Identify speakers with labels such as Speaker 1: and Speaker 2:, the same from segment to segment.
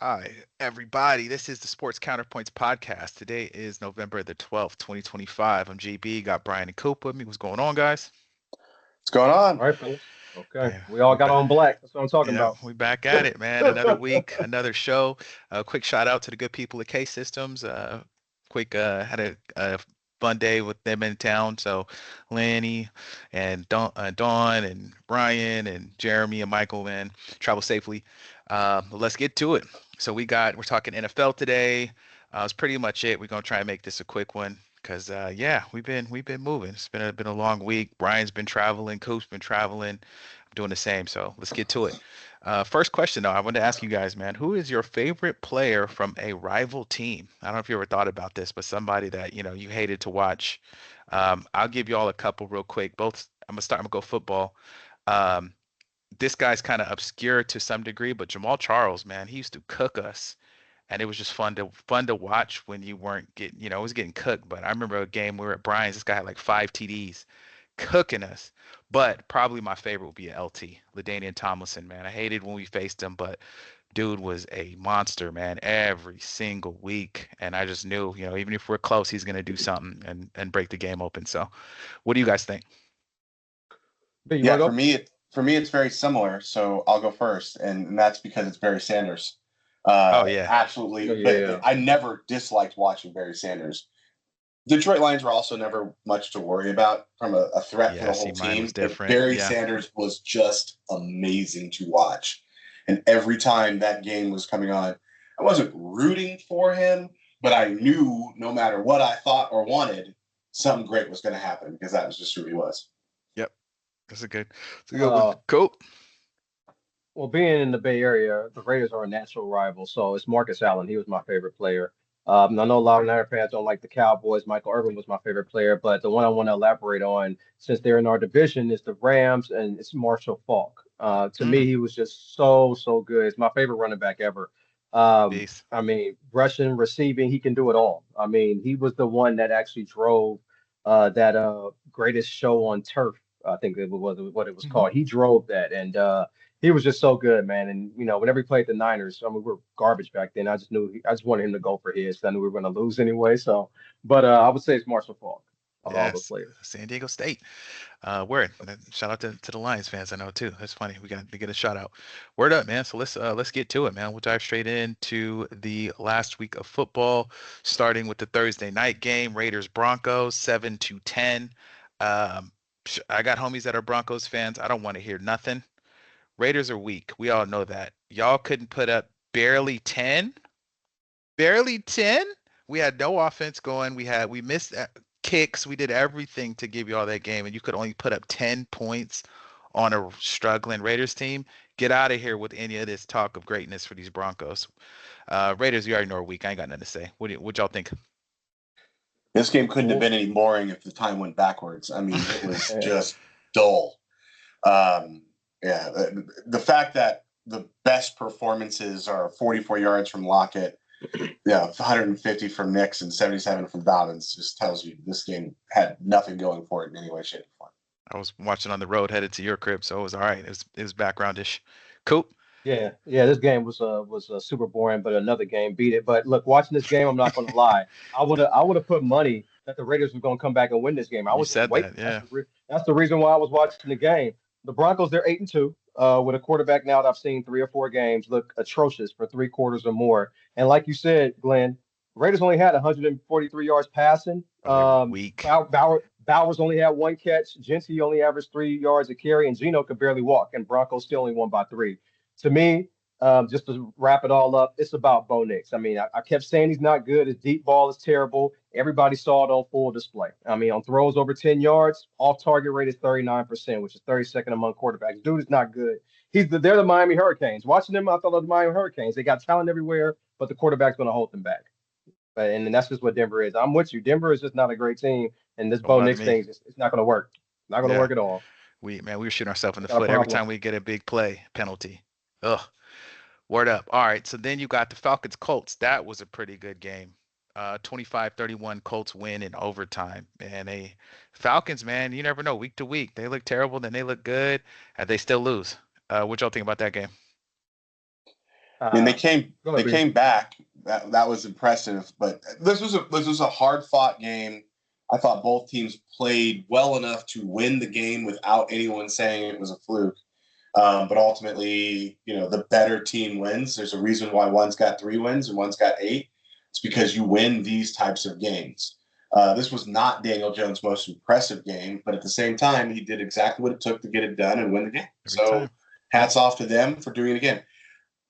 Speaker 1: Hi, everybody. This is the Sports Counterpoints Podcast. Today is November the 12th, 2025. I'm GB. Got Brian and Coop with me. What's going on, guys?
Speaker 2: What's going on?
Speaker 3: All right, fellas. Okay.
Speaker 1: Yeah,
Speaker 3: We all
Speaker 1: we
Speaker 3: got
Speaker 1: back.
Speaker 3: on black. That's what I'm talking
Speaker 1: Yeah,
Speaker 3: about.
Speaker 1: we back at it, man. Another week, another show. A quick shout out to the good people at K Systems. Quick had a fun day with them in town. So Lanny and Dawn and Brian and Jeremy and Michael, man, travel safely. Let's get to it. So we're talking NFL today. It's pretty much it. We're gonna try and make this a quick one. Cause yeah, we've been moving. It's been a long week. Brian's been traveling, Coop's been traveling. I'm doing the same. So let's get to it. First question though, I wanted to ask you guys, man, who is your favorite player from a rival team? I don't know if you ever thought about this, but somebody that you hated to watch. I'll give you all a couple real quick. Both. I'm gonna go football. Um, this guy's kind of obscure to some degree, but Jamal Charles, man, he used to cook us, and it was just fun to watch when you weren't getting, it was getting cooked. But I remember a game we were at Brian's. This guy had like 5 TDs, cooking us. But probably my favorite would be LT, LaDainian Tomlinson, man. I hated when we faced him, but dude was a monster, man, every single week. And I just knew, even if we're close, he's gonna do something and break the game open. So, what do you guys think?
Speaker 3: B, you
Speaker 2: Yeah,
Speaker 3: want to
Speaker 2: for
Speaker 3: go?
Speaker 2: me, it's very similar. So I'll go first, and that's because it's Barry Sanders.
Speaker 1: Oh yeah,
Speaker 3: Oh,
Speaker 2: Absolutely, but
Speaker 3: yeah.
Speaker 2: I never disliked watching Barry Sanders. Detroit Lions were also never much to worry about from a threat for
Speaker 1: yeah.
Speaker 2: the
Speaker 1: See,
Speaker 2: whole
Speaker 1: mine was
Speaker 2: team. But
Speaker 1: different.
Speaker 2: Barry
Speaker 1: Yeah,
Speaker 2: Sanders was just amazing to watch, and every time that game was coming on, I wasn't rooting for him, but I knew no matter what I thought or wanted, something great was going to happen because that was just who he was.
Speaker 1: yep. That's a good one.
Speaker 3: Uh,
Speaker 1: Cool.
Speaker 3: well, being in the Bay Area, the Raiders are a natural rival. So it's Marcus Allen. He was my favorite player. I know a lot of Niner fans don't like the Cowboys. Michael Irvin was my favorite player, but the one I want to elaborate on, since they're in our division, is the Rams, and it's Marshall Faulk. To me,
Speaker 1: Mm,
Speaker 3: he was just so good. It's my favorite running back ever.
Speaker 1: peace.
Speaker 3: I mean, rushing, receiving, he can do it all. I mean, he was the one that actually drove that greatest show on turf. I think it was what it was
Speaker 1: Mhm.
Speaker 3: called. He drove that, and he was just so good, man. And whenever he played the Niners, I mean, we were garbage back then. I just wanted him to go for his. 'Cause I knew we were going to lose anyway. So, but I would say it's Marshall Faulk of all those
Speaker 1: Yes,
Speaker 3: players.
Speaker 1: San Diego State. Word. Shout out to the Lions fans I know too. That's funny. We got to get a shout out. Word up, man. So let's get to it, man. We'll dive straight into the last week of football, starting with the Thursday night game, Raiders Broncos, 7-10. Um, I got homies that are Broncos fans. I don't want to hear nothing. Raiders are weak. We all know that. Y'all couldn't put up barely 10. Barely 10. We had no offense going. We missed kicks. We did everything to give you all that game, and you could only put up 10 points on a struggling Raiders team. Get out of here with any of this talk of greatness for these Broncos. Raiders, you already know are weak. I ain't got nothing to say. What y'all think?
Speaker 2: This game couldn't have
Speaker 3: Well,
Speaker 2: been any boring if the time went backwards. I mean, it was
Speaker 3: yeah,
Speaker 2: just dull. Um, yeah, the fact that the best performances are 44 yards from Lockett, yeah, 150 from Nix and 77 from Dobbins just tells you this game had nothing going for it in any way, shape, or form.
Speaker 1: I was watching on the road headed to your crib, so it was all right. It was backgroundish. Cool.
Speaker 3: yeah. This game was super boring, but another game beat it. But look, watching this game, I'm not going to lie. I would have put money that the Raiders were going to come back and win this game. I
Speaker 1: You
Speaker 3: was just
Speaker 1: said
Speaker 3: waiting.
Speaker 1: that, yeah.
Speaker 3: That's the reason why I was watching the game. The Broncos, they're 8-2. With a quarterback now that I've seen 3 or 4 games look atrocious for 3 quarters or more. And like you said, Glenn, Raiders only had 143 yards passing.
Speaker 1: Oh, they were weak.
Speaker 3: Bowers only had 1 catch. Jency only averaged 3 yards a carry, and Gino could barely walk. And Broncos still only won by 3. To me, just to wrap it all up, it's about Bo Nix. I mean, I kept saying he's not good. His deep ball is terrible. Everybody saw it on full display. I mean, on throws over 10 yards, off target rate is 39%, which is 32nd among quarterbacks. Dude is not good. They're the Miami Hurricanes. Watching them, I thought of the Miami Hurricanes. They got talent everywhere, but the quarterback's going to hold them back. And that's just what Denver is. I'm with you. Denver is just not a great team, and this
Speaker 1: Don't
Speaker 3: Bo
Speaker 1: bother
Speaker 3: Nix
Speaker 1: me.
Speaker 3: thing, it's not going to work. Not going to
Speaker 1: Yeah.
Speaker 3: work at all.
Speaker 1: We were shooting ourselves in
Speaker 3: I
Speaker 1: the
Speaker 3: got a
Speaker 1: foot every
Speaker 3: problem.
Speaker 1: time we get a big play penalty. Ugh. Word up. All right. So then you got the Falcons Colts. That was a pretty good game. 25-31 Colts win in overtime. And they Falcons, man, you never know. Week to week, they look terrible, then they look good, and they still lose. What y'all think about that game?
Speaker 2: I mean,
Speaker 3: Go ahead,
Speaker 2: they came back. That was impressive. But this was a hard fought game. I thought both teams played well enough to win the game without anyone saying it was a fluke. But ultimately, the better team wins. There's a reason why one's got 3 wins and one's got 8. It's because you win these types of games. This was not Daniel Jones' most impressive game, but at the same time, he did exactly what it took to get it done and win the game. Hats off to them for doing it again.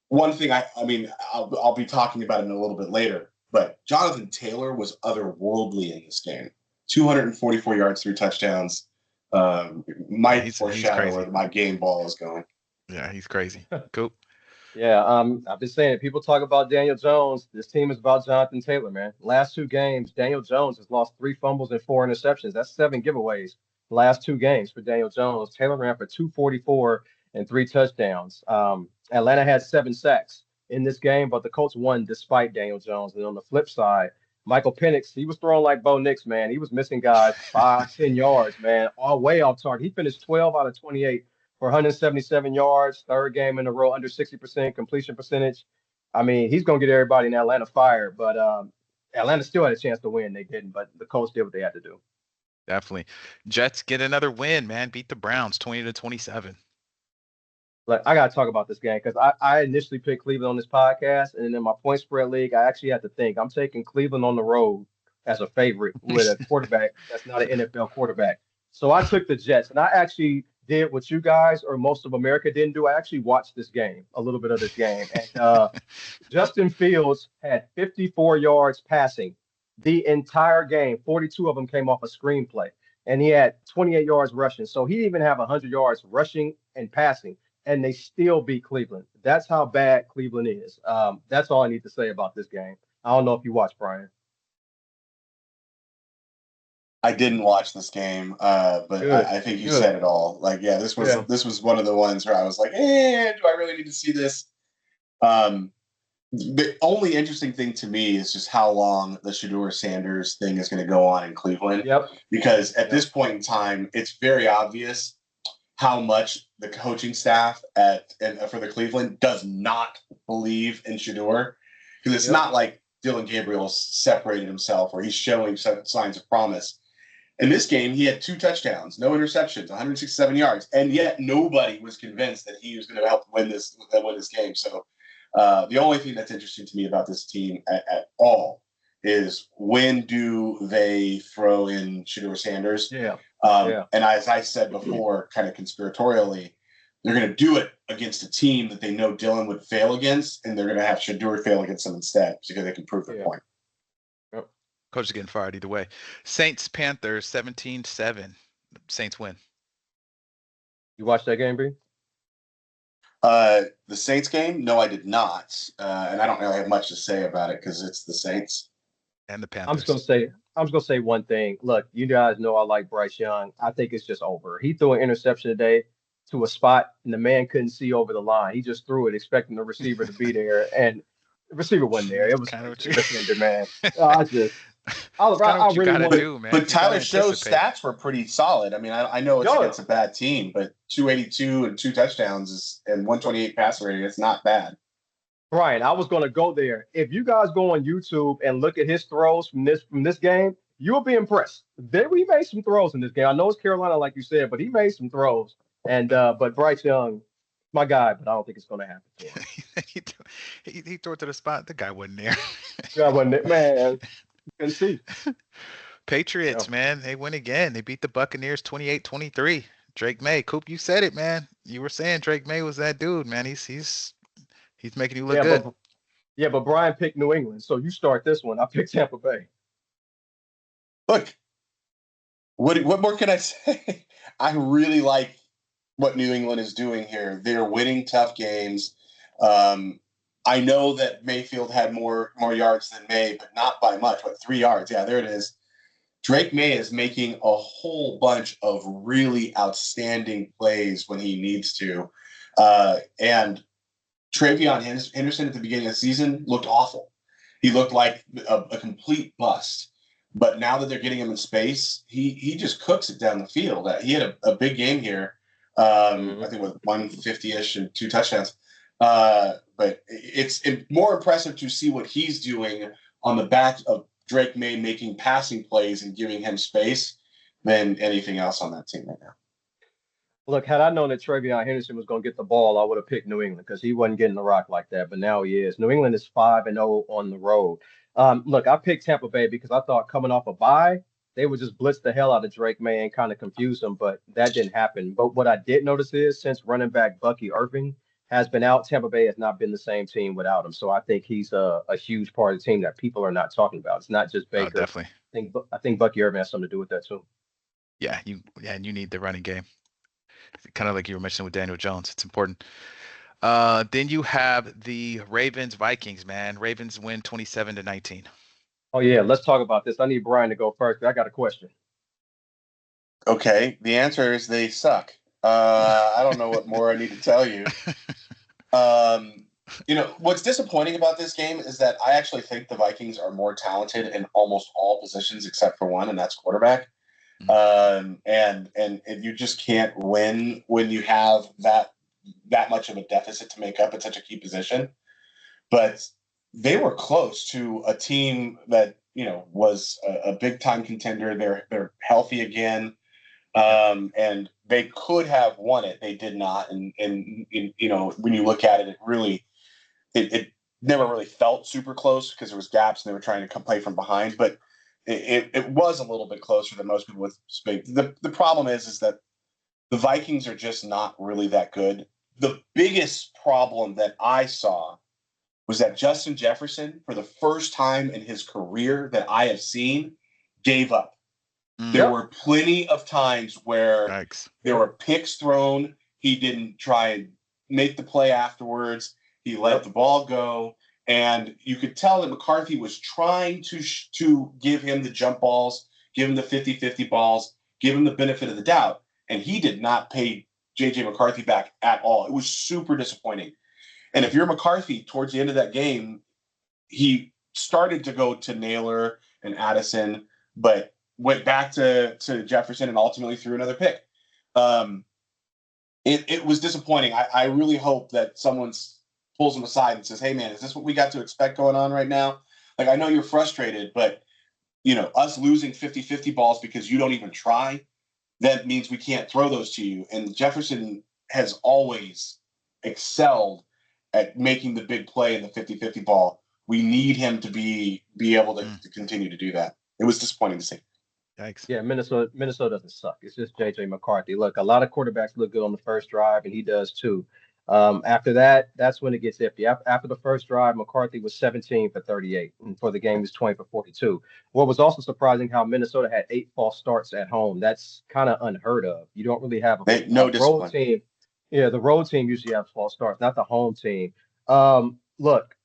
Speaker 2: One thing, I'll be talking about it in a little bit later, but Jonathan Taylor was otherworldly in this game. 244 yards, 3 touchdowns. Might foreshadow where my game ball is going.
Speaker 1: Yeah, he's crazy. Cool.
Speaker 3: Yeah, I've been saying it. People talk about Daniel Jones. This team is about Jonathan Taylor, man. Last 2 games, Daniel Jones has lost 3 fumbles and 4 interceptions. That's 7 giveaways. Last 2 games for Daniel Jones. Taylor ran for 244 and 3 touchdowns. Atlanta had 7 sacks in this game, but the Colts won despite Daniel Jones. And on the flip side, Michael Penix, he was throwing like Bo Nix, man. He was missing guys 5, 10 yards, man, all way off target. He finished 12 out of 28 for 177 yards, 3rd game in a row, under 60% completion percentage. I mean, he's going to get everybody in Atlanta fired, but Atlanta still had a chance to win. They didn't, but the Colts did what they had to do.
Speaker 1: Definitely. Jets get another win, man. Beat the Browns 20-27.
Speaker 3: Like, I got to talk about this game because I initially picked Cleveland on this podcast, and then in my point spread league, I actually had to think. I'm taking Cleveland on the road as a favorite with a quarterback that's not an NFL quarterback. So I took the Jets, and I actually did what you guys or most of America didn't do. I actually watched this game, a little bit of this game. And Justin Fields had 54 yards passing the entire game. 42 of them came off a screenplay, and he had 28 yards rushing. So he didn't even have 100 yards rushing and passing, and they still beat Cleveland. That's how bad Cleveland is. That's all I need to say about this game. I don't know if you watched, Brian.
Speaker 2: I didn't watch this game, but I think you said it all. Like, yeah, this was one of the ones where I was like, do I really need to see this? The only interesting thing to me is just how long the Shedeur Sanders thing is going to go on in Cleveland.
Speaker 3: Yep.
Speaker 2: Because at this point in time, it's very obvious how much the coaching staff for the Cleveland does not believe in Shedeur. Because it's not like Dylan Gabriel separated himself or he's showing signs of promise. In this game, he had 2 touchdowns, no interceptions, 167 yards, and yet nobody was convinced that he was going to help win this game. So the only thing that's interesting to me about this team at all is when do they throw in Shedeur Sanders? And as I said before, kind of conspiratorially, they're going to do it against a team that they know Dylan would fail against, and they're going to have Shedeur fail against them instead because they can prove their point.
Speaker 1: Coach is getting fired either way. Saints Panthers 17-7. Saints win.
Speaker 3: You watched that game, B?
Speaker 2: The Saints game? No, I did not, and I don't really have much to say about it because it's the Saints
Speaker 1: and the Panthers.
Speaker 3: I'm just gonna say one thing. Look, you guys know I like Bryce Young. I think it's just over. He threw an interception today to a spot, and the man couldn't see over the line. He just threw it, expecting the receiver to be there, and the receiver wasn't there. It was kind of defender, man. I really want to.
Speaker 2: But Tyler Show's stats were pretty solid. I mean, I know it's against a bad team, but 282 and 2 touchdowns and 128 passer rating. It's not bad.
Speaker 3: Brian, I was going to go there. If you guys go on YouTube and look at his throws from this game, you'll be impressed. We made some throws in this game. I know it's Carolina, like you said, but he made some throws. And but Bryce Young, my guy, but I don't think it's going to happen.
Speaker 1: he threw it to the spot. The guy wasn't there.
Speaker 3: The guy wasn't there, man. You can see.
Speaker 1: Patriots, man, they win again. They beat the Buccaneers 28-23. Drake May, Coop, you said it, man. You were saying Drake May was that dude, man. He's making you look good.
Speaker 3: But Brian picked New England, so you start this one. I picked Tampa Bay.
Speaker 2: Look, what more can I say? I really like what New England is doing here. They're winning tough games. I know that Mayfield had more yards than May, but not by much. 3 yards? Yeah, there it is. Drake May is making a whole bunch of really outstanding plays when he needs to. And Travion Henderson at the beginning of the season looked awful. He looked like a complete bust. But now that they're getting him in space, he just cooks it down the field. He had a big game here, I think with 150-ish and 2 touchdowns. But it's more impressive to see what he's doing on the back of Drake May making passing plays and giving him space than anything else on that team right now.
Speaker 3: Look, had I known that Travion Henderson was going to get the ball, I would have picked New England because he wasn't getting the rock like that. But now he is. New England is 5-0 on the road. Look, I picked Tampa Bay because I thought coming off a bye, they would just blitz the hell out of Drake May and kind of confuse him. But that didn't happen. But what I did notice is since running back Bucky Irving has been out, Tampa Bay has not been the same team without him. So I think he's a huge part of the team that people are not talking about. It's not just
Speaker 1: Oh,
Speaker 3: Baker.
Speaker 1: definitely.
Speaker 3: I think Bucky Irving has something to do with that too.
Speaker 1: Yeah, and you need the running game. Kind of like you were mentioning with Daniel Jones. It's important. Then you have the Ravens Vikings, man. Ravens win 27-19.
Speaker 3: Oh yeah, let's talk about this. I need Brian to go first. I got a question.
Speaker 2: Okay, the answer is they suck. I don't know what more I need to tell you. What's disappointing about this game is that I actually think the Vikings are more talented in almost all positions except for one, and that's quarterback. And you just can't win when you have that much of a deficit to make up at such a key position. But they were close to a team that was a big time contender. They're healthy again. And they could have won it. They did not. And when you look at it, it never really felt super close because there was gaps and they were trying to play from behind. But it was a little bit closer than most people would expect. The problem is that the Vikings are just not really that good. The biggest problem that I saw was that Justin Jefferson, for the first time in his career that I have seen, gave up. There were plenty of times where there were picks thrown. He didn't try and make the play afterwards. He let the ball go. And you could tell that McCarthy was trying to give him the jump balls, give him the 50-50 balls, give him the benefit of the doubt. And he did not pay J.J. McCarthy back at all. It was super disappointing. And if you're McCarthy, towards the end of that game, he started to go to Naylor and Addison, but went back to Jefferson and ultimately threw another pick. It was disappointing. I really hope that someone pulls him aside and says, hey, man, is this what we got to expect going on right now? Like, I know you're frustrated, but, us losing 50-50 balls because you don't even try, that means we can't throw those to you. And Jefferson has always excelled at making the big play in the 50-50 ball. We need him to be able to continue to do that. It was disappointing to see.
Speaker 1: Yikes.
Speaker 3: Yeah, Minnesota doesn't suck. It's just JJ McCarthy. Look, a lot of quarterbacks look good on the first drive, and he does too. After that, that's when it gets iffy. After the first drive, McCarthy was 17 for 38, and for the game, he was 20 for 42. What was also surprising, how Minnesota had 8 false starts at home. That's kind of unheard of. You don't really have a road team. Yeah, the road team usually has false starts, not the home team. Look,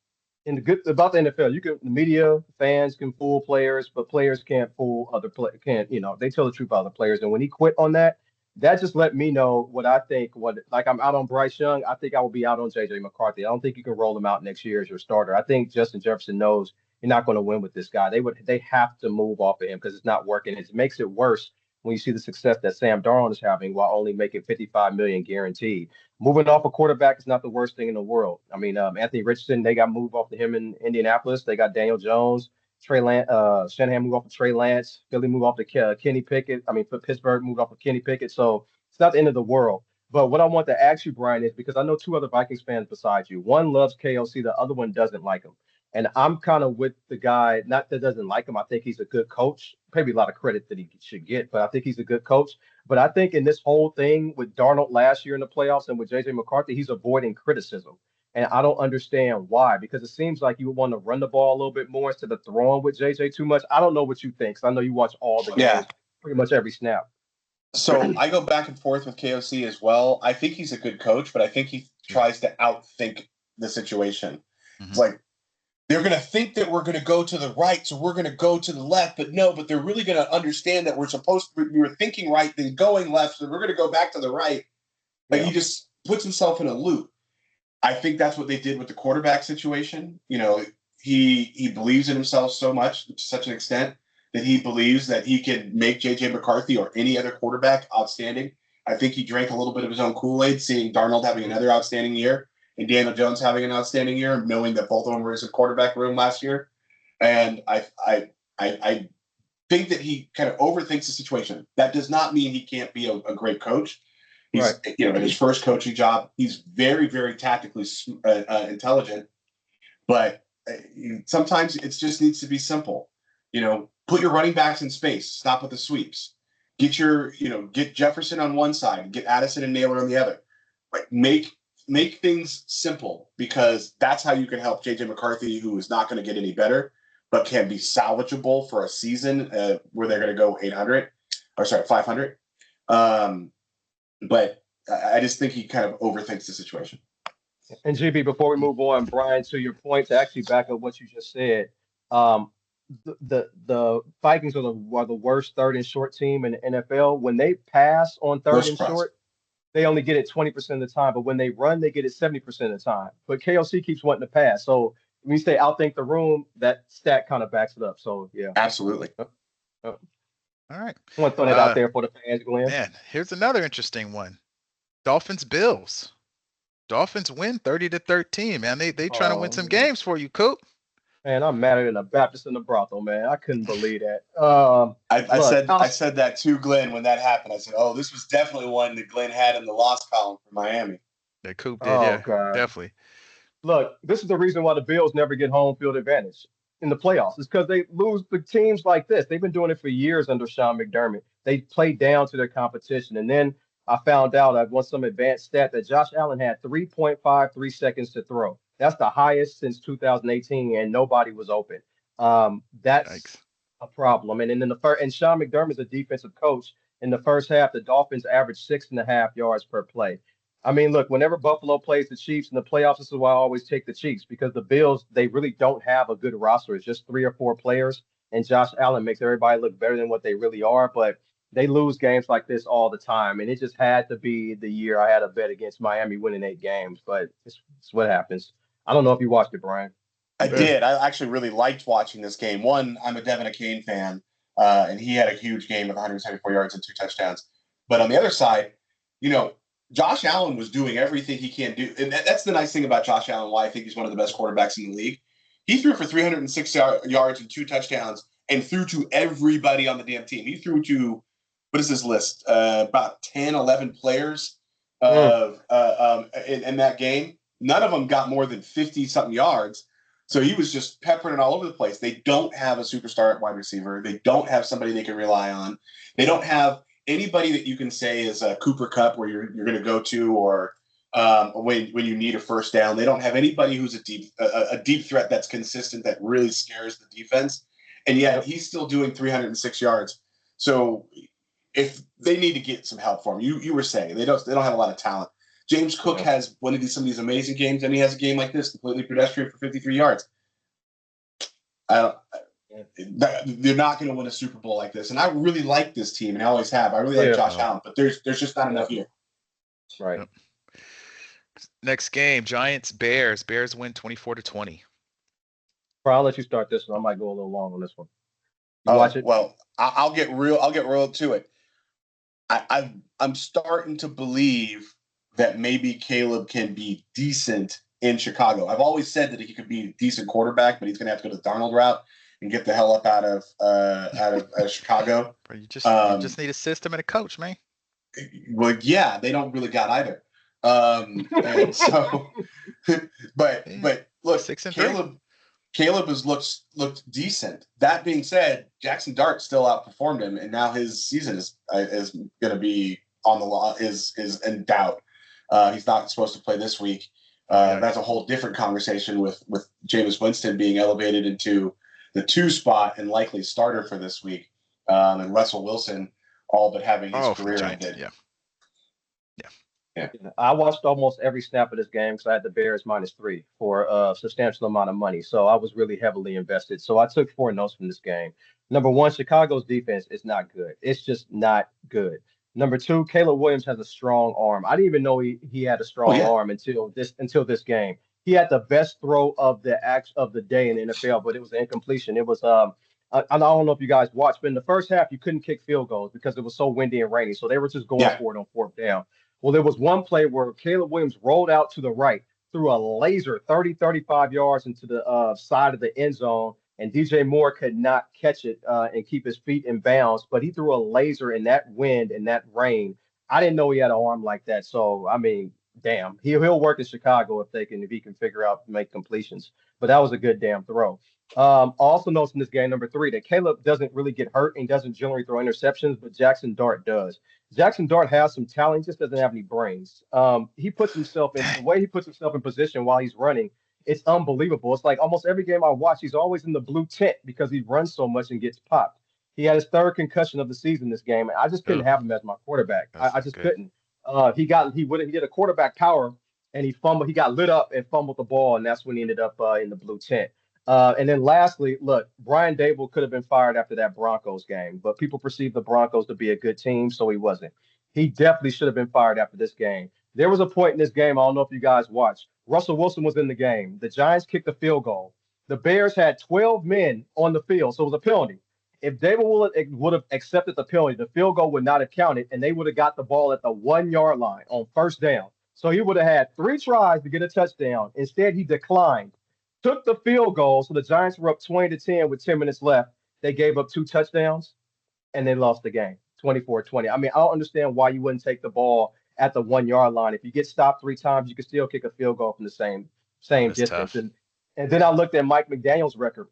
Speaker 3: in the good about the NFL, the media, fans can fool players, but players can't fool other players. They tell the truth about other players. And when he quit on that, that just let me know what I think. I'm out on Bryce Young. I think I will be out on JJ McCarthy. I don't think you can roll him out next year as your starter. I think Justin Jefferson knows you're not going to win with this guy. They have to move off of him because it's not working. It makes it worse when you see the success that Sam Darnold is having while only making $55 million guaranteed. Moving off a quarterback is not the worst thing in the world. I mean, Anthony Richardson, they got moved off to him in Indianapolis. They got Daniel Jones, Shanahan moved off to Trey Lance. Philly moved off to Kenny Pickett. I mean, Pittsburgh moved off of Kenny Pickett. So it's not the end of the world. But what I want to ask you, Brian, is because I know 2 other Vikings fans besides you. One loves KOC, the other one doesn't like him. And I'm kind of with the guy, not that doesn't like him. I think he's a good coach. Maybe a lot of credit that he should get, but I think he's a good coach. But I think in this whole thing with Darnold last year in the playoffs and with JJ McCarthy, he's avoiding criticism. And I don't understand why, because it seems like you would want to run the ball a little bit more instead of throwing with JJ too much. I don't know what you think. I know you watch all the games, pretty much every snap.
Speaker 2: So I go back and forth with KOC as well. I think he's a good coach, but I think he tries to outthink the situation. Mm-hmm. It's like, they're going to think that we're going to go to the right, so we're going to go to the left. But no, but they're really going to understand that we were thinking right, then going left, so we're going to go back to the right. Like, he just puts himself in a loop. I think that's what they did with the quarterback situation. He believes in himself so much, to such an extent, that he believes that he can make J.J. McCarthy or any other quarterback outstanding. I think he drank a little bit of his own Kool-Aid, seeing Darnold having another outstanding year. and Daniel Jones having an outstanding year, knowing that both of them were in the quarterback room last year. And I think that he kind of overthinks the situation. That does not mean he can't be a great coach. He's, in his first coaching job, he's very, very tactically intelligent. But sometimes it just needs to be simple. Put your running backs in space. Stop with the sweeps. Get get Jefferson on one side, get Addison and Naylor on the other. Like make things simple, because that's how you can help JJ McCarthy, who is not going to get any better, but can be salvageable for a season where they're going to go 500. But I just think he kind of overthinks the situation.
Speaker 3: And GB, before we move on, Brian, to your point, to actually back up what you just said, the Vikings are the worst third and short team in the NFL. When they pass on third and short, they only get it 20% of the time, but when they run, they get it 70% of the time. But KOC keeps wanting to pass. So when you say outthink the room, that stat kind of backs it up. So yeah,
Speaker 2: absolutely.
Speaker 1: All right,
Speaker 3: I want to throw that out there for the fans, Glenn.
Speaker 1: Man, here's another interesting one: Dolphins Bills. Dolphins win 30-13. Man, they trying to win some games for you, Coop.
Speaker 3: Man, I'm madder than a Baptist in the brothel, man. I couldn't believe that.
Speaker 2: I said that to Glenn when that happened. I said, "Oh, this was definitely one that Glenn had in the loss column for Miami."
Speaker 1: That Coop did, God. Definitely.
Speaker 3: Look, this is the reason why the Bills never get home field advantage in the playoffs. It's because they lose the teams like this. They've been doing it for years under Sean McDermott. They play down to their competition. And then I found out, I won some advanced stat, that Josh Allen had 3.53 seconds to throw. That's the highest since 2018, and nobody was open. That's a problem. And then and Sean McDermott's a defensive coach. In the first half, the Dolphins averaged 6.5 yards per play. I mean, look, whenever Buffalo plays the Chiefs in the playoffs, this is why I always take the Chiefs, because the Bills, they really don't have a good roster. It's just 3 or 4 players, and Josh Allen makes everybody look better than what they really are. But they lose games like this all the time, and it just had to be the year I had a bet against Miami winning 8 games. But it's what happens. I don't know if you watched it, Brian.
Speaker 2: I did. I actually really liked watching this game. One, I'm a Devin Akane fan, and he had a huge game with 174 yards and 2 touchdowns. But on the other side, Josh Allen was doing everything he can do. And that's the nice thing about Josh Allen, why I think he's one of the best quarterbacks in the league. He threw for 306 yards and 2 touchdowns and threw to everybody on the damn team. He threw to, what is this list? About 10, 11 players in that game. None of them got more than 50-something yards. So he was just peppering it all over the place. They don't have a superstar at wide receiver. They don't have somebody they can rely on. They don't have anybody that you can say is a Cooper Kupp where you're going to go to, or when you need a first down. They don't have anybody who's a deep threat that's consistent, that really scares the defense. And yet he's still doing 306 yards. So if they need to get some help for him, you were saying they don't have a lot of talent. James Cook has some of these amazing games, and he has a game like this, completely pedestrian for 53 yards. They're not going to win a Super Bowl like this. And I really like this team, and I always have. I really like Josh Allen, but there's just not enough here.
Speaker 3: Right.
Speaker 1: Yep. Next game, Giants Bears. Bears win 24-20.
Speaker 3: I'll let you start this one. I might go a little long on this one. Watch it.
Speaker 2: Well, I'll get real to it. I'm starting to believe that maybe Caleb can be decent in Chicago. I've always said that he could be a decent quarterback, but he's going to have to go the Darnold route and get the hell up out of Chicago.
Speaker 1: You just need a system and a coach, man.
Speaker 2: Well, yeah, they don't really got either. And so, but look,
Speaker 1: 6-3.
Speaker 2: Caleb has looked decent. That being said, Jackson Dart still outperformed him, and now his season is going to be on the law is in doubt. He's not supposed to play this week. That's a whole different conversation with Jameis Winston being elevated into the 2 spot and likely starter for this week, and Russell Wilson all but having his career ended.
Speaker 3: Yeah. I watched almost every snap of this game because I had the Bears -3 for a substantial amount of money. So I was really heavily invested. So I took 4 notes from this game. Number 1, Chicago's defense is not good. It's just not good. Number 2, Caleb Williams has a strong arm. I didn't even know he had a strong arm until this game. He had the best throw of the day in the NFL, but it was an incompletion. It was I don't know if you guys watched, but in the first half you couldn't kick field goals because it was so windy and rainy. So they were just going for it on 4th down. Well, there was one play where Caleb Williams rolled out to the right, threw a laser 30, 35 yards into the side of the end zone, and DJ Moore could not catch it and keep his feet in bounds. But he threw a laser in that wind and that rain. I didn't know he had an arm like that. So I mean, damn, he'll work in Chicago if he can figure out to make completions. But that was a good damn throw. Also notice in this game number 3 that Caleb doesn't really get hurt and doesn't generally throw interceptions, but Jackson Dart does. Jackson Dart has some talent, just doesn't have any brains. He puts himself in the way he puts himself in position while he's running. It's unbelievable. It's like almost every game I watch, he's always in the blue tent because he runs so much and gets popped. He had his 3rd concussion of the season this game, and I just couldn't have him as my quarterback. I just couldn't. He did a quarterback power and he fumbled. He got lit up and fumbled the ball, and that's when he ended up in the blue tent. And then lastly, look, Brian Dable could have been fired after that Broncos game, but people perceive the Broncos to be a good team, so he wasn't. He definitely should have been fired after this game. There was a point in this game, I don't know if you guys watched. Russell Wilson was in the game. The Giants kicked a field goal. The Bears had 12 men on the field, so it was a penalty. If Dable would have accepted the penalty, the field goal would not have counted, and they would have got the ball at the 1-yard line on first down. So he would have had 3 tries to get a touchdown. Instead, he declined. Took the field goal, so the Giants were up 20-10 with 10 minutes left. They gave up 2 touchdowns, and they lost the game, 24-20. I mean, I don't understand why you wouldn't take the ball at the 1-yard line. If you get stopped 3 times, you can still kick a field goal from the same distance. And then I looked at Mike McDaniel's record.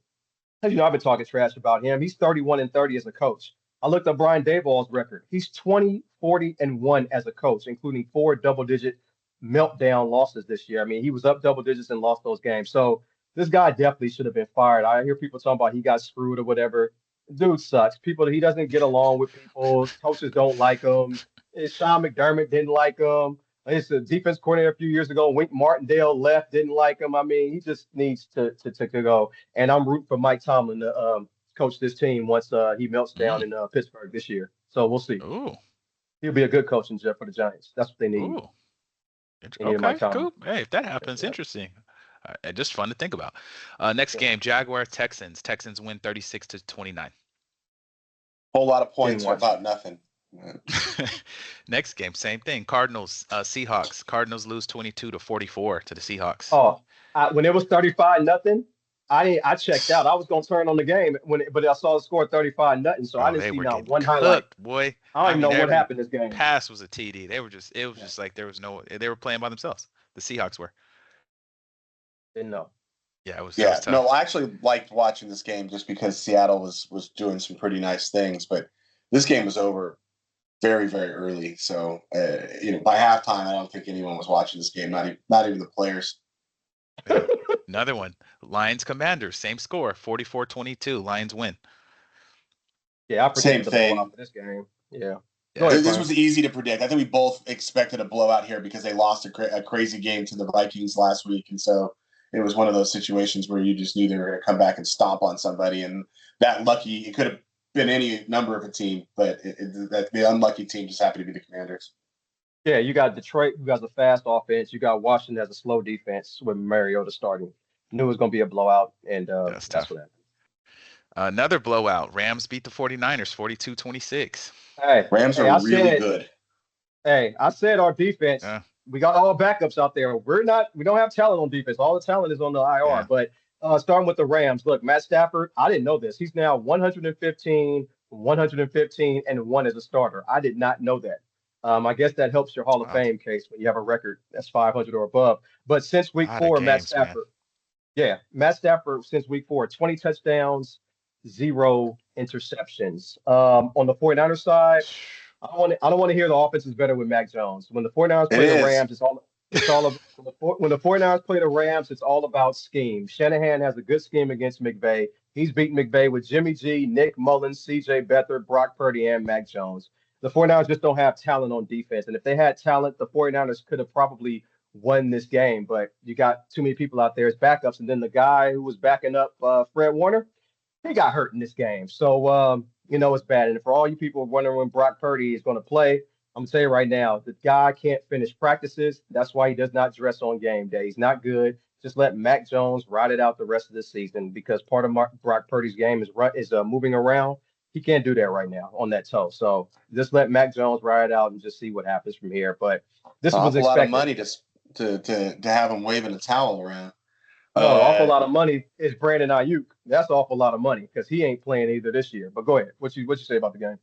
Speaker 3: As you know, I've been talking trash about him. He's 31-30 as a coach. I looked at Brian Daboll's record. He's 20-40-1 as a coach, including 4 double-digit meltdown losses this year. I mean, he was up double digits and lost those games. So this guy definitely should have been fired. I hear people talking about he got screwed or whatever. Dude sucks. He doesn't get along with people. Coaches don't like him. Sean McDermott didn't like him. It's a defense coordinator a few years ago. Wink Martindale left, didn't like him. I mean, he just needs to go. And I'm rooting for Mike Tomlin to coach this team once he melts down in Pittsburgh this year. So we'll see.
Speaker 1: Ooh.
Speaker 3: He'll be a good coach for the Giants. That's what they need.
Speaker 1: Ooh. Okay, cool. Hey, if that happens, interesting. Just fun to think about. Next game, Jaguars Texans. Texans win 36-29.
Speaker 2: Whole lot of points for about nothing.
Speaker 1: Next game, same thing. Cardinals Seahawks. Cardinals lose 22-44 to the Seahawks.
Speaker 3: Oh, when it was 35-0, I checked out. I was gonna turn on the game but I saw the score 35-0, so I didn't see not one highlight.
Speaker 1: Boy,
Speaker 3: I don't even know what happened this game.
Speaker 1: Pass was a TD. It was just like there was no. They were playing by themselves. The Seahawks were.
Speaker 3: Didn't know.
Speaker 1: Yeah, it was.
Speaker 2: Yeah,
Speaker 1: tough.
Speaker 2: no, I actually liked watching this game just because Seattle was doing some pretty nice things, but this game was over very, very early. So by halftime, I don't think anyone was watching this game. Not even the players.
Speaker 1: Another one. Lions Commanders, same score, 44-22. Lions win.
Speaker 3: Yeah, I predicted the blowout for this game. Yeah.
Speaker 2: This was easy to predict. I think we both expected a blowout here because they lost a crazy game to the Vikings last week, and so it was one of those situations where you just knew they were going to come back and stomp on somebody. And it could have been any number of a team, but the unlucky team just happened to be the Commanders.
Speaker 3: Yeah, you got Detroit, who has a fast offense. You got Washington has a slow defense with Mariota starting. Knew it was going to be a blowout, and that's what happened.
Speaker 1: Another blowout. Rams beat the 49ers 42-26.
Speaker 2: Hey, Rams are really good.
Speaker 3: Hey, I said our defense. We got all backups out there. We don't have talent on defense. All the talent is on the IR. Yeah. But starting with the Rams, look, Matt Stafford, I didn't know this. He's now 115, 1 as a starter. I did not know that. I guess that helps your Hall of Fame case when you have a record that's 500 or above. But since week 4, Matt Stafford, since week 4, 20 touchdowns, 0 interceptions. On the 49ers side, I don't want to hear the offense is better with Mac Jones. When the 49ers play the Rams, when the 49ers play the Rams, it's all about scheme. Shanahan has a good scheme against McVay. He's beaten McVay with Jimmy G, Nick Mullins, C.J. Beathard, Brock Purdy, and Mac Jones. The 49ers just don't have talent on defense. And if they had talent, the 49ers could have probably won this game. But you got too many people out there as backups. And then the guy who was backing up Fred Warner, he got hurt in this game. So, it's bad. And for all you people wondering when Brock Purdy is going to play, I'm going to tell you right now, the guy can't finish practices. That's why he does not dress on game day. He's not good. Just let Mac Jones ride it out the rest of the season because part of Brock Purdy's game is moving around. He can't do that right now on that toe. So just let Mac Jones ride it out and just see what happens from here. But this was expected.
Speaker 2: to have him waving a towel around.
Speaker 3: No, an awful lot of money is Brandon Ayuk. That's an awful lot of money because he ain't playing either this year. But go ahead. What you say about the game?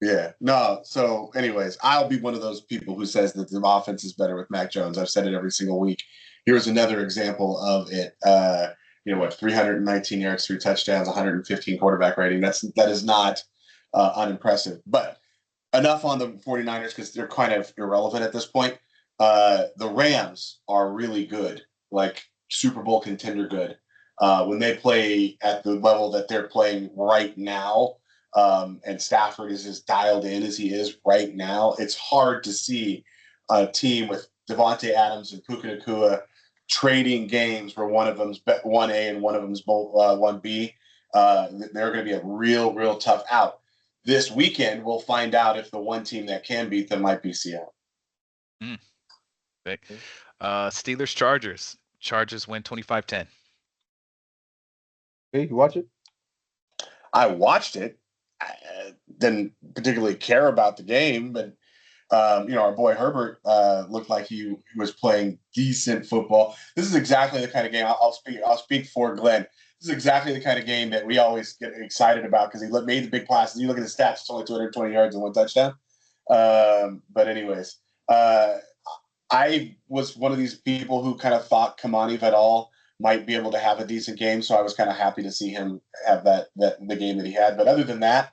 Speaker 2: Yeah. No. So, anyways, I'll be one of those people who says that the offense is better with Mac Jones. I've said it every single week. Here's another example of it. 319 yards, 3 touchdowns, 115 quarterback rating. That is not unimpressive. But enough on the 49ers because they're kind of irrelevant at this point. The Rams are really good, like Super Bowl contender good. When they play at the level that they're playing right now, and Stafford is as dialed in as he is right now, it's hard to see a team with Devontae Adams and Puka Nacua trading games where one of them's 1A and one of them's 1B. They're going to be a real tough out. This weekend, we'll find out if the one team that can beat them might be Seattle.
Speaker 1: Steelers Chargers. Chargers win 25-10.
Speaker 3: Hey, you watch it?
Speaker 2: I watched it. I didn't particularly care about the game, but our boy Herbert looked like he was playing decent football. This is exactly the kind of game I'll speak for Glenn. This is exactly the kind of game that we always get excited about because he made the big passes. You look at the stats; it's only 220 yards and 1 touchdown. But anyways, I was one of these people who kind of thought Kamani Vidal might be able to have a decent game, so I was kind of happy to see him have the game that he had. But other than that,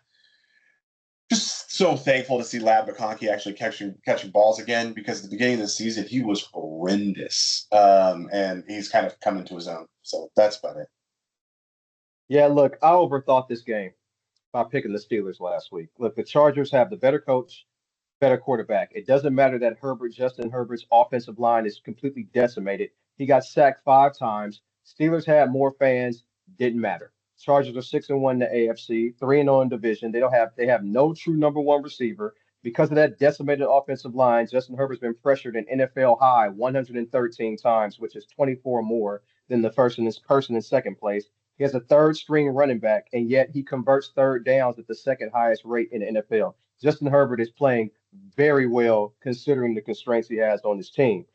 Speaker 2: just so thankful to see Lab McConkey actually catching balls again because at the beginning of the season he was horrendous, and he's kind of coming to his own. So that's about it.
Speaker 3: Yeah, look, I overthought this game by picking the Steelers last week. Look, the Chargers have the better coach, better quarterback. It doesn't matter that Justin Herbert's offensive line is completely decimated. He got sacked 5 times. Steelers had more fans, didn't matter. Chargers are 6-1 in the AFC, 3-0 in division. They have no true number one receiver. Because of that decimated offensive line, Justin Herbert's been pressured an NFL high 113 times, which is 24 more than the person in second place. He has a third string running back, and yet he converts third downs at the second highest rate in the NFL. Justin Herbert is playing very well considering the constraints he has on his team.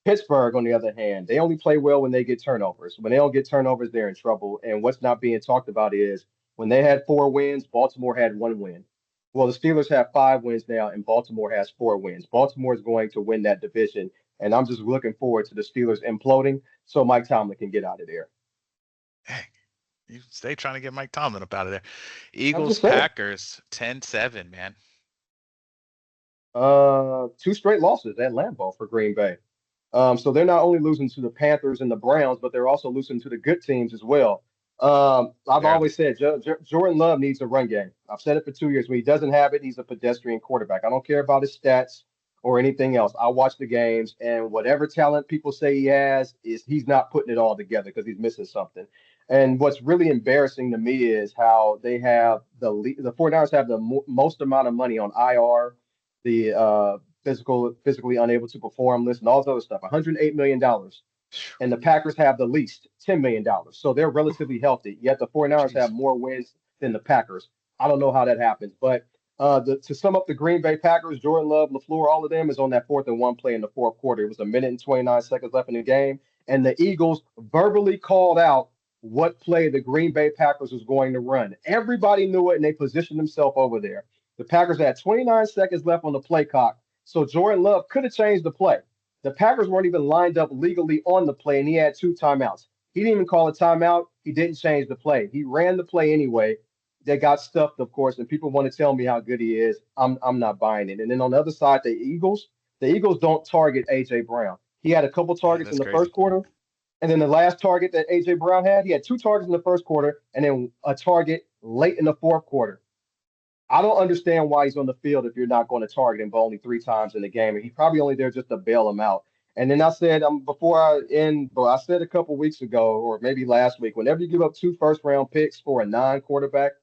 Speaker 3: Pittsburgh, on the other hand, they only play well when they get turnovers. When they don't get turnovers, they're in trouble. And what's not being talked about is when they had 4 wins, Baltimore had 1 win. Well, the Steelers have 5 wins now, and Baltimore has 4 wins. Baltimore is going to win that division, and I'm just looking forward to the Steelers imploding so Mike Tomlin can get out of there.
Speaker 1: Hey, you stay trying to get Mike Tomlin up out of there. Eagles Packers 10-7, man.
Speaker 3: 2 straight losses at Lambeau for Green Bay. So they're not only losing to the Panthers and the Browns, but they're also losing to the good teams as well. I've always said Jordan Love needs a run game. I've said it for 2 years. When he doesn't have it, he's a pedestrian quarterback. I don't care about his stats or anything else. I watch the games, and whatever talent people say he has, he's not putting it all together because he's missing something. And what's really embarrassing to me is how they have the 49ers have the most amount of money on IR, the physically unable to perform list, and all this other stuff. $108 million. And the Packers have the least, $10 million. So they're relatively healthy. Yet the 49ers have more wins than the Packers. I don't know how that happens. But to sum up the Green Bay Packers, Jordan Love, LaFleur, all of them is on that 4th and 1 play in the 4th quarter. It was 1 minute and 29 seconds left in the game. And the Eagles verbally called out what play the Green Bay Packers was going to run. Everybody knew it, and they positioned themselves over there. The Packers had 29 seconds left on the play clock. So Jordan Love could have changed the play. The Packers weren't even lined up legally on the play, and he had 2 timeouts. He didn't even call a timeout. He didn't change the play. He ran the play anyway. They got stuffed, of course, and people want to tell me how good he is. I'm not buying it. And then on the other side, the Eagles don't target A.J. Brown. He had a couple targets in the first quarter, and then the last target that A.J. Brown had, he had 2 targets in the first quarter, and then a target late in the 4th quarter. I don't understand why he's on the field if you're not going to target him but only 3 times in the game. And he's probably only there just to bail him out. And then I said, I said a couple weeks ago, or maybe last week, whenever you give up 2 first-round picks for a non-quarterback,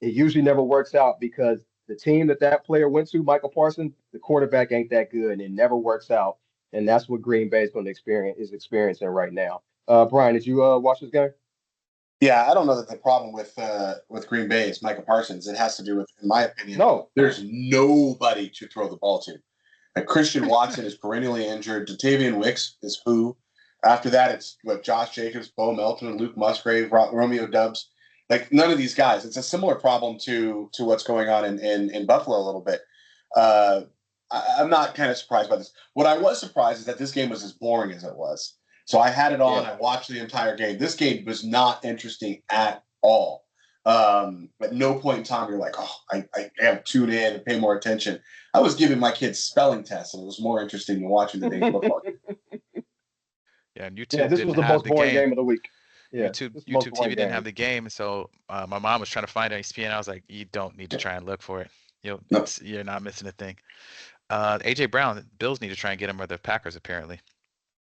Speaker 3: it usually never works out because the team that player went to, Michael Parsons, the quarterback ain't that good, and it never works out. And that's what Green Bay is experiencing right now. Brian, did you watch this game?
Speaker 2: Yeah, I don't know that the problem with Green Bay is Michael Parsons. It has to do with, in my opinion,
Speaker 3: no,
Speaker 2: there's nobody to throw the ball to. And Christian Watson is perennially injured. Jatavian Wicks is who. After that, it's Josh Jacobs, Bo Melton, Luke Musgrave, Romeo Dubs. Like none of these guys. It's a similar problem to what's going on in Buffalo a little bit. I'm not kind of surprised by this. What I was surprised is that this game was as boring as it was. So I had it on. I watched the entire game. This game was not interesting at all. At no point in time you're like, oh, I have to tune in and pay more attention. I was giving my kids spelling tests, and it was more interesting than watching the dang football game.
Speaker 1: Yeah, and YouTube
Speaker 3: this
Speaker 1: didn't
Speaker 3: was the
Speaker 1: have
Speaker 3: most
Speaker 1: the
Speaker 3: boring
Speaker 1: game.
Speaker 3: game of the week. Yeah,
Speaker 1: YouTube TV didn't have the game, so my mom was trying to find it on ESPN. I was like, you don't need to try and look for it. You're not missing a thing. AJ Brown, Bills need to try and get him, or the Packers apparently.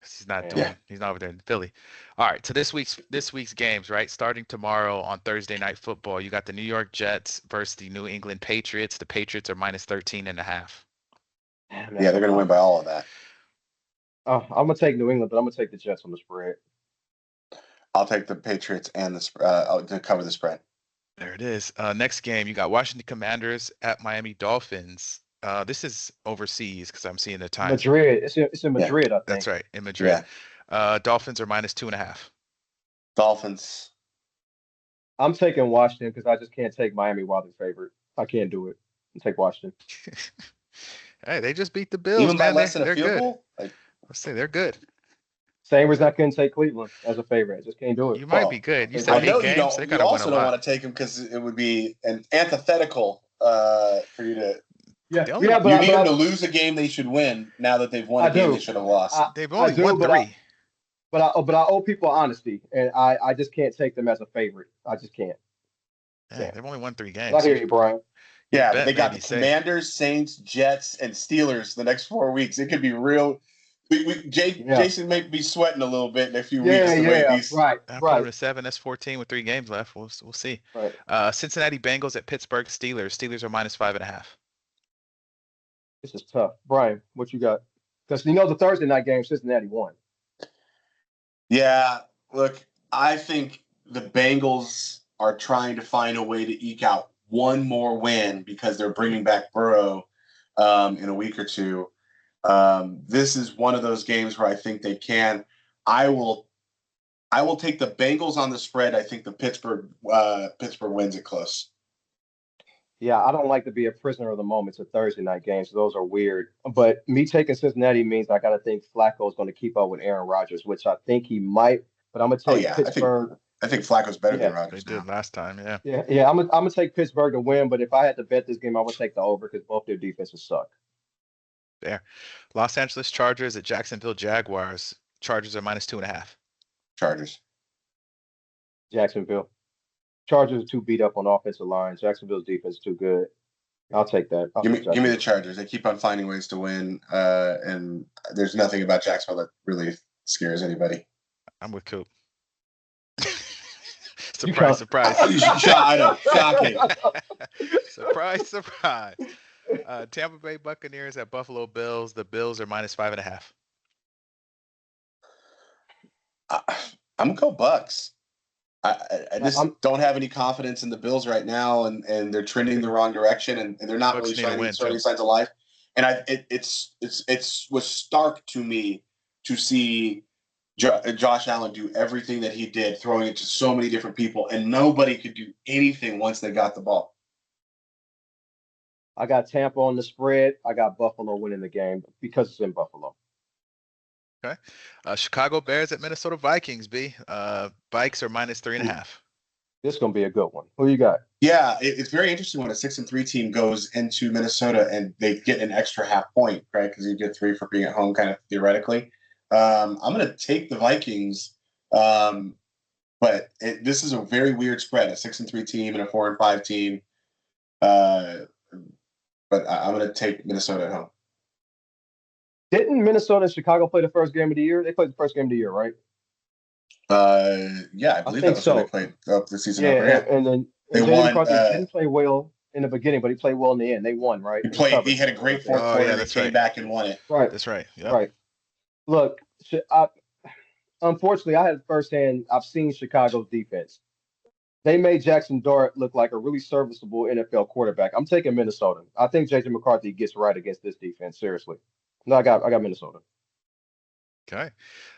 Speaker 1: He's not he's not over there in Philly. All right, so this week's games, right? Starting tomorrow on Thursday Night Football, you got the New York Jets versus the New England Patriots. The Patriots are minus 13.5.
Speaker 2: Yeah, they're going to win by all of that.
Speaker 3: I'm going to take New England, but I'm going to take the Jets on the spread.
Speaker 2: I'll take the Patriots and to cover the spread.
Speaker 1: There it is. Next game, you got Washington Commanders at Miami Dolphins. This is overseas because I'm seeing the time.
Speaker 3: Madrid. It's in Madrid, I think.
Speaker 1: That's right, in Madrid. Yeah. Dolphins are minus 2.5.
Speaker 2: Dolphins.
Speaker 3: I'm taking Washington because I just can't take Miami while they're favorite. I can't do it. I'll take Washington.
Speaker 1: Hey, they just beat the Bills,
Speaker 2: even
Speaker 1: man.
Speaker 2: By less than a
Speaker 1: they're
Speaker 2: field
Speaker 1: good.
Speaker 2: goal?
Speaker 1: Let's say they're good.
Speaker 3: Same reason I couldn't take Cleveland as a favorite. I just can't do it.
Speaker 1: You might be good. You said 8 games. So
Speaker 2: you also don't want to take them because it would be an antithetical for you to.
Speaker 3: But
Speaker 2: you need them to lose a game they should win. Now that they've won a game they should have lost.
Speaker 1: They've only won 3.
Speaker 3: But I owe people honesty, and I just can't take them as a favorite. I just can't.
Speaker 1: Yeah, they've only won 3 games.
Speaker 3: I hear you, Brian.
Speaker 2: Yeah, but they got the Commanders, Saints, Jets, and Steelers the next 4 weeks. It could be real. Jason may be sweating a little bit in a few weeks.
Speaker 3: Right.
Speaker 1: Put 7. That's 14 with 3 games left. We'll see.
Speaker 3: Right.
Speaker 1: Cincinnati Bengals at Pittsburgh Steelers. Steelers are minus 5.5.
Speaker 3: This is tough, Brian. What you got? Because the Thursday night game, Cincinnati won.
Speaker 2: Yeah, look, I think the Bengals are trying to find a way to eke out one more win because they're bringing back Burrow in a week or two. This is one of those games where I think they can. I will take the Bengals on the spread. I think the Pittsburgh wins it close.
Speaker 3: Yeah, I don't like to be a prisoner of the moment to Thursday night games. Those are weird. But me taking Cincinnati means I got to think Flacco is going to keep up with Aaron Rodgers, which I think he might. But I'm going to take Pittsburgh.
Speaker 2: I think Flacco's better than Rodgers.
Speaker 1: They did last time, yeah.
Speaker 3: Yeah. I'm going to take Pittsburgh to win. But if I had to bet this game, I would take the over because both their defenses suck.
Speaker 1: There. Los Angeles Chargers at Jacksonville Jaguars. Chargers are minus 2.5.
Speaker 2: Chargers.
Speaker 3: Jacksonville. Chargers are too beat up on offensive line. Jacksonville's defense is too good. I'll take that.
Speaker 2: Give me the Chargers. They keep on finding ways to win, and there's nothing about Jacksonville that really scares anybody.
Speaker 1: I'm with Coop. Surprise.
Speaker 2: I know. Shocking.
Speaker 1: Surprise. Tampa Bay Buccaneers at Buffalo Bills. The Bills are minus 5.5.
Speaker 2: I'm going to go Bucks. I just don't have any confidence in the Bills right now, and they're trending the wrong direction, and they're not really showing any signs of life. And it was stark to me to see Josh Allen do everything that he did, throwing it to so many different people, and nobody could do anything once they got the ball.
Speaker 3: I got Tampa on the spread. I got Buffalo winning the game because it's in Buffalo.
Speaker 1: Okay. Chicago Bears at Minnesota Vikings, B. Vikes are minus 3.5.
Speaker 3: This is going to be a good one. Who you got?
Speaker 2: Yeah, it's very interesting when a 6-3 team goes into Minnesota and they get an extra half point, right? Because you get 3 for being at home, kind of theoretically. I'm going to take the Vikings, but this is a very weird spread, a 6-3 team and a 4-5 team. But I'm going to take Minnesota at home.
Speaker 3: Didn't Minnesota and Chicago play the first game of the year? They played the first game of the year, right?
Speaker 2: Yeah, I believe that was so. When they played up the season.
Speaker 3: And then
Speaker 2: they won.
Speaker 3: Didn't play well in the beginning, but he played well in the end. They won, right?
Speaker 2: He had a great fourth quarter. Yeah, they came back and won it.
Speaker 3: Right.
Speaker 1: That's right. Yep.
Speaker 3: Right. Look, unfortunately, I had firsthand. I've seen Chicago's defense. They made Jackson Dart look like a really serviceable NFL quarterback. I'm taking Minnesota. I think J.J. McCarthy gets right against this defense. Seriously. No, I got Minnesota.
Speaker 1: Okay.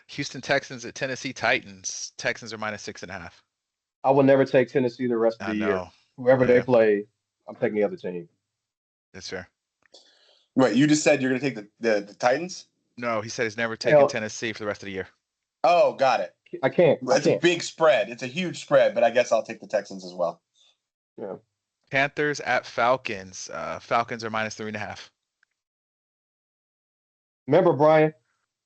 Speaker 1: Houston Texans at Tennessee Titans. Texans are -6.5.
Speaker 3: I will never take Tennessee the rest of
Speaker 1: I
Speaker 3: the year.
Speaker 1: know.
Speaker 3: Whoever they
Speaker 1: Yeah,
Speaker 3: play, I'm taking the other team.
Speaker 1: that's fair.
Speaker 2: Wait, you just said you're going to take the Titans?
Speaker 1: No, he said he's never taken
Speaker 3: Hell,
Speaker 1: Tennessee for the rest of the year.
Speaker 2: Oh, got it.
Speaker 3: I can't. I
Speaker 2: It's a
Speaker 3: can't.
Speaker 2: big spread. It's a huge spread, but I guess I'll take the Texans as well.
Speaker 3: Yeah.
Speaker 1: Panthers at Falcons. Falcons are -3.5.
Speaker 3: Remember, Brian,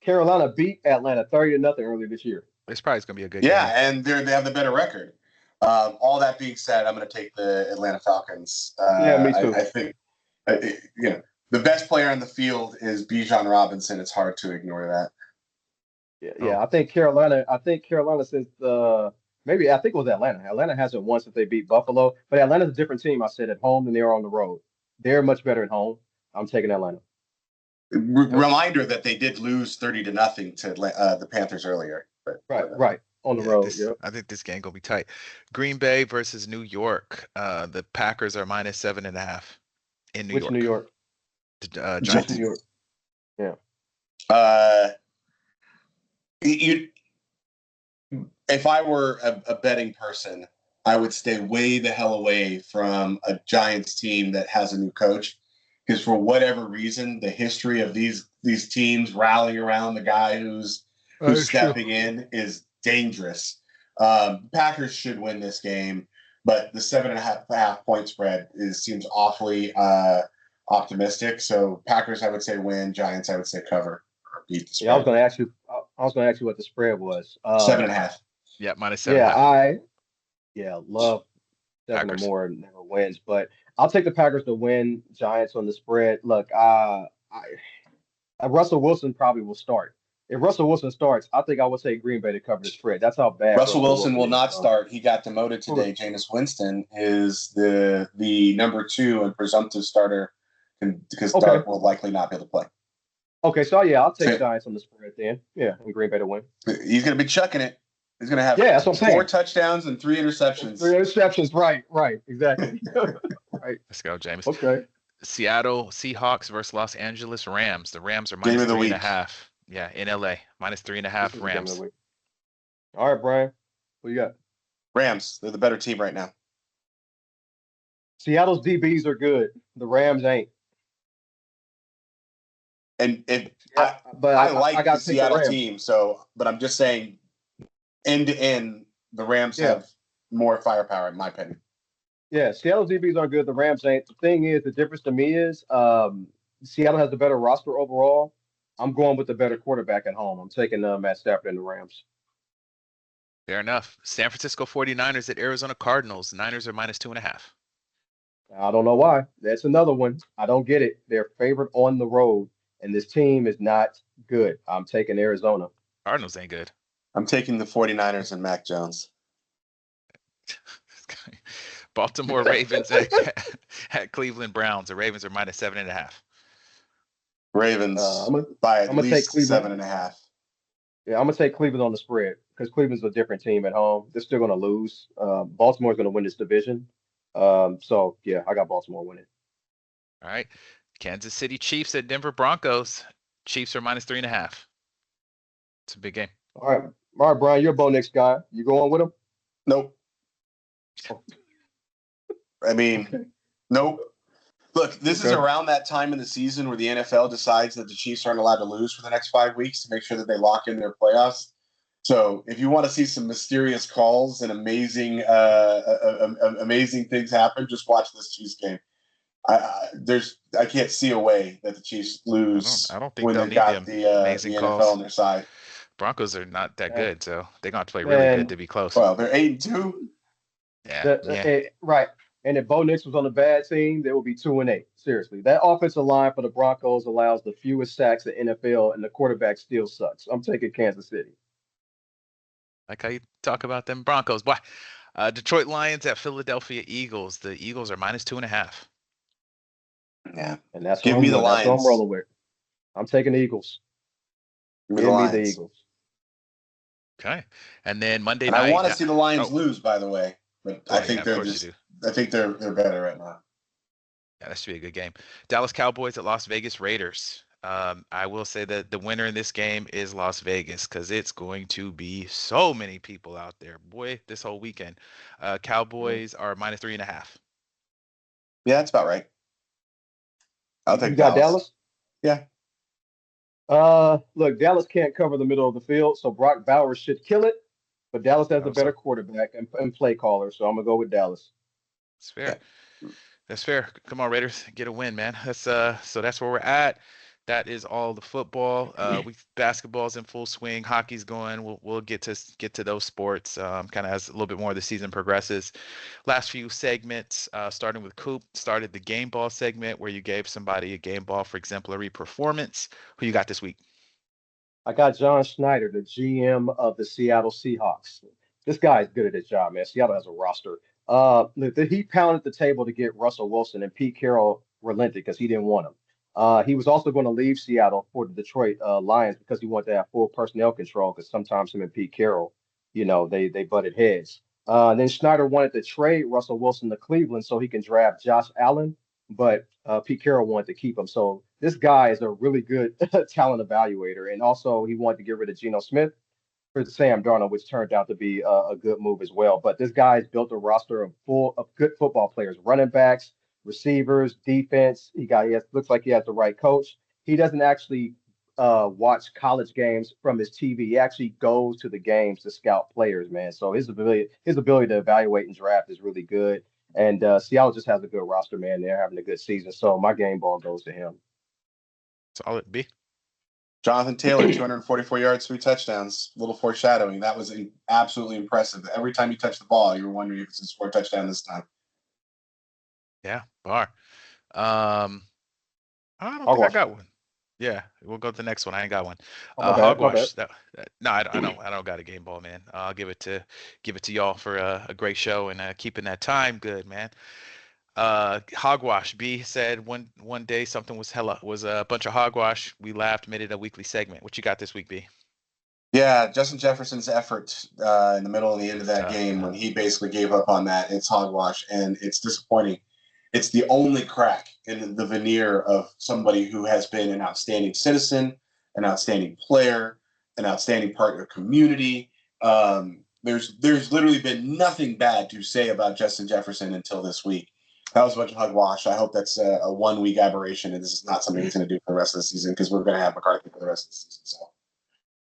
Speaker 3: Carolina beat Atlanta 30-0 earlier this year.
Speaker 1: It's probably going to be a good
Speaker 2: Yeah,
Speaker 1: game.
Speaker 2: and they have the better record. All that being said, I'm going to take the Atlanta Falcons.
Speaker 3: Yeah, me too.
Speaker 2: I think, the best player on the field is Bijan Robinson. It's hard to ignore that.
Speaker 3: Yeah. I think Carolina. Since maybe I think it was Atlanta. Atlanta hasn't won since they beat Buffalo, but Atlanta's a different team. I said at home than they are on the road. They're much better at home. I'm taking Atlanta.
Speaker 2: Reminder that they did lose 30-0 to the Panthers earlier. But,
Speaker 3: Right. On the road. Yeah.
Speaker 1: I think this game gonna be tight. Green Bay versus New York. The Packers are -7.5 in New
Speaker 3: Which
Speaker 1: York.
Speaker 3: New York?
Speaker 1: Giants.
Speaker 3: Just New York.
Speaker 2: Yeah. If I were a betting person, I would stay way the hell away from a Giants team that has a new coach, because for whatever reason, the history of these teams rallying around the guy who's stepping in is dangerous. Packers should win this game, but the 7.5 point spread seems awfully optimistic. So Packers, I would say win. Giants, I would say cover or beat the spread.
Speaker 3: Yeah, I was going to ask you. I was going to ask you what the spread was.
Speaker 2: 7.5.
Speaker 1: Yeah, -7.5.
Speaker 3: Love 7
Speaker 1: Packers.
Speaker 3: or more never wins, but I'll take the Packers to win. Giants on the spread. Look, Russell Wilson probably will start. If Russell Wilson starts, I think I would say Green Bay to cover the spread. That's how bad
Speaker 2: Russell Wilson will
Speaker 3: is.
Speaker 2: not start. He got demoted today. Jameis Winston is the number 2 and presumptive starter, because Dark will likely not be able to play.
Speaker 3: Okay, so I'll take Giants on the spread then. Yeah, and Green Bay to win.
Speaker 2: He's going to be chucking it. He's going to have
Speaker 3: that's what I'm saying.
Speaker 2: 4 touchdowns and 3 interceptions.
Speaker 3: 3 interceptions, right, exactly. Right.
Speaker 1: Let's go, James.
Speaker 3: Okay.
Speaker 1: Seattle Seahawks versus Los Angeles Rams. The Rams are -3.5. Yeah, in LA, -3.5 Rams.
Speaker 3: All right, Brian. What you got?
Speaker 2: Rams. They're the better team right now.
Speaker 3: Seattle's DBs are good. The Rams ain't.
Speaker 2: And I like the Seattle team, but I'm just saying, end to end, the Rams have more firepower, in my opinion.
Speaker 3: Yeah, Seattle's DBs are good. The Rams ain't. The thing is, the difference to me is Seattle has the better roster overall. I'm going with the better quarterback at home. I'm taking Matt Stafford and the Rams.
Speaker 1: Fair enough. San Francisco 49ers at Arizona Cardinals. Niners are -2.5.
Speaker 3: I don't know why. That's another one. I don't get it. They're favored on the road, and this team is not good. I'm taking Arizona.
Speaker 1: Cardinals ain't good.
Speaker 2: I'm taking the 49ers and Mac Jones.
Speaker 1: Baltimore Ravens at Cleveland Browns. The Ravens are -7.5.
Speaker 2: Ravens by at least 7.5.
Speaker 3: Yeah, I'm gonna take Cleveland on the spread because Cleveland's a different team at home. They're still gonna lose. Baltimore's gonna win this division. So yeah, I got Baltimore winning.
Speaker 1: All right. Kansas City Chiefs at Denver Broncos. Chiefs are -3.5. It's a big game.
Speaker 3: All right, Brian, you're a Bo Nix guy. You going with him?
Speaker 2: Nope. I mean, nope. Look, this is around that time in the season where the NFL decides that the Chiefs aren't allowed to lose for the next 5 weeks to make sure that they lock in their playoffs. So if you want to see some mysterious calls and amazing things happen, just watch this Chiefs game. I can't see a way that the Chiefs lose.
Speaker 1: I don't think
Speaker 2: when
Speaker 1: they'll
Speaker 2: they
Speaker 1: need
Speaker 2: got
Speaker 1: the
Speaker 2: the
Speaker 1: amazing
Speaker 2: NFL
Speaker 1: calls
Speaker 2: on their side.
Speaker 1: Broncos are not that good, so they're going to play really good to be close.
Speaker 2: Well, they're 8-2.
Speaker 1: Yeah.
Speaker 3: Right. And if Bo Nix was on a bad team, they would be 2-8. Seriously, that offensive line for the Broncos allows the fewest sacks in the NFL, and the quarterback still sucks. I'm taking Kansas City.
Speaker 1: Like how you talk about them Broncos. Boy, Detroit Lions at Philadelphia Eagles. The Eagles are -2.5.
Speaker 2: Yeah,
Speaker 3: and that's
Speaker 2: give me the Lions.
Speaker 3: That's what I'm rolling with. I'm taking the Eagles.
Speaker 2: Give me the
Speaker 3: Eagles.
Speaker 1: Okay, and then Monday
Speaker 2: night. I want to see the Lions lose, by the way, but I think they're better right now.
Speaker 1: Yeah, that should be a good game. Dallas Cowboys at Las Vegas Raiders. I will say that the winner in this game is Las Vegas because it's going to be so many people out there. Boy, this whole weekend. Cowboys are -3.5.
Speaker 2: Yeah, that's about right. I'll
Speaker 3: You
Speaker 2: take
Speaker 3: got
Speaker 2: Dallas.
Speaker 3: Dallas?
Speaker 2: Yeah.
Speaker 3: Look, Dallas can't cover the middle of the field, so Brock Bowers should kill it. But Dallas has the
Speaker 1: Oh,
Speaker 3: better
Speaker 1: so
Speaker 3: quarterback and play caller, so I'm gonna go with Dallas.
Speaker 1: it's fair.
Speaker 2: Yeah.
Speaker 1: That's fair. Come on, Raiders, get a win, man. That's where we're at. That is all the football. We basketball's in full swing. Hockey's going. We'll get to those sports kind of as a little bit more of the season progresses. Last few segments, starting with Coop, started the game ball segment where you gave somebody a game ball for exemplary performance. Who you got this week?
Speaker 3: I got John Schneider, the GM of the Seattle Seahawks. This guy is good at his job, man. Seattle has a roster. He pounded the table to get Russell Wilson, and Pete Carroll relented because he didn't want him. He was also going to leave Seattle for the Detroit Lions because he wanted to have full personnel control. Because sometimes him and Pete Carroll, they butted heads. Then Schneider wanted to trade Russell Wilson to Cleveland so he can draft Josh Allen, but Pete Carroll wanted to keep him. So this guy is a really good talent evaluator, and also he wanted to get rid of Geno Smith for Sam Darnold, which turned out to be a good move as well. But this guy's built a roster of good football players, running backs, receivers, defense. Looks like he has the right coach. He doesn't actually watch college games from his TV. He actually goes to the games to scout players, man. So his ability to evaluate and draft is really good. And Seattle just has a good roster, man. They're having a good season. So my game ball goes to him.
Speaker 1: Solid B.
Speaker 2: Jonathan Taylor, 244 yards, 3 touchdowns. Little foreshadowing. That was absolutely impressive. Every time you touch the ball, you were wondering if it's a score touchdown this time.
Speaker 1: Yeah, bar. Um, I don't think I
Speaker 3: Hogwash.
Speaker 1: got one. Yeah, we'll go to the next one. I ain't got one.
Speaker 3: Oh, my bad. My bad.
Speaker 1: Hogwash. No, I don't got a game ball, man. I'll give it to y'all for a great show and keeping that time good, man. Hogwash. B said one day something was a bunch of hogwash. We laughed, made it a weekly segment. What you got this week, B?
Speaker 2: Yeah, Justin Jefferson's effort in the middle and the end of that game when he basically gave up on that, it's hogwash, and it's disappointing. It's the only crack in the veneer of somebody who has been an outstanding citizen, an outstanding player, an outstanding part of the community. There's literally been nothing bad to say about Justin Jefferson until this week. That was a bunch of hogwash. I hope that's a 1 week aberration, and this is not something he's going to do for the rest of the season because we're going to have McCarthy for the rest of the season. So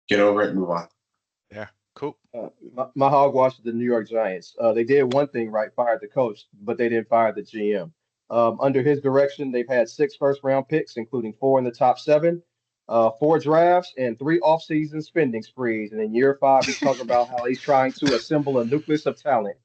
Speaker 2: get over it and move on.
Speaker 1: Yeah, cool.
Speaker 3: My hogwash is the New York Giants. They did one thing right, fired the coach, but they didn't fire the GM. Under his direction, they've had 6 first-round picks, including 4 in the top 7, 4 drafts, and 3 offseason spending sprees. And in year 5, he's talking about how he's trying to assemble a nucleus of talent.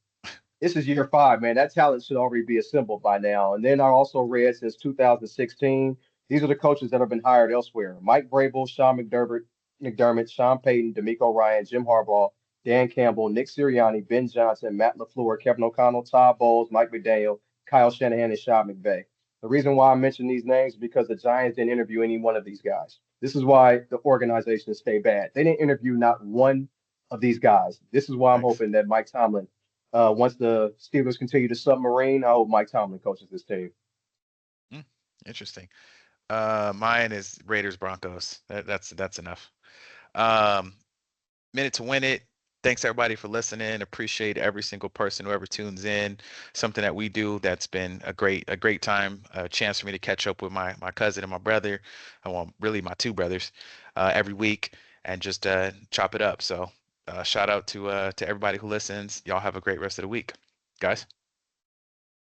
Speaker 3: This is year 5, man. That talent should already be assembled by now. And then I also read since 2016, these are the coaches that have been hired elsewhere: Mike Vrabel, Sean McDermott, Sean Payton, D'Amico Ryan, Jim Harbaugh, Dan Campbell, Nick Sirianni, Ben Johnson, Matt LaFleur, Kevin O'Connell, Todd Bowles, Mike McDaniel, Kyle Shanahan, and Sean McVay. The reason why I mention these names is because the Giants didn't interview any one of these guys. This is why the organization stay bad. They didn't interview not one of these guys. This is why I'm
Speaker 1: Thanks.
Speaker 3: hoping that Mike Tomlin, once the Steelers continue to submarine, I hope Mike Tomlin coaches this team.
Speaker 1: Interesting. Mine is Raiders Broncos. That's enough. Um, Minute to win it. Thanks everybody for listening. Appreciate every single person who ever tunes in. Something that we do that's been a great time, a chance for me to catch up with my cousin and my brother. Well, really my 2 brothers, every week and just chop it up. So shout out to everybody who listens. Y'all have a great rest of the week, guys.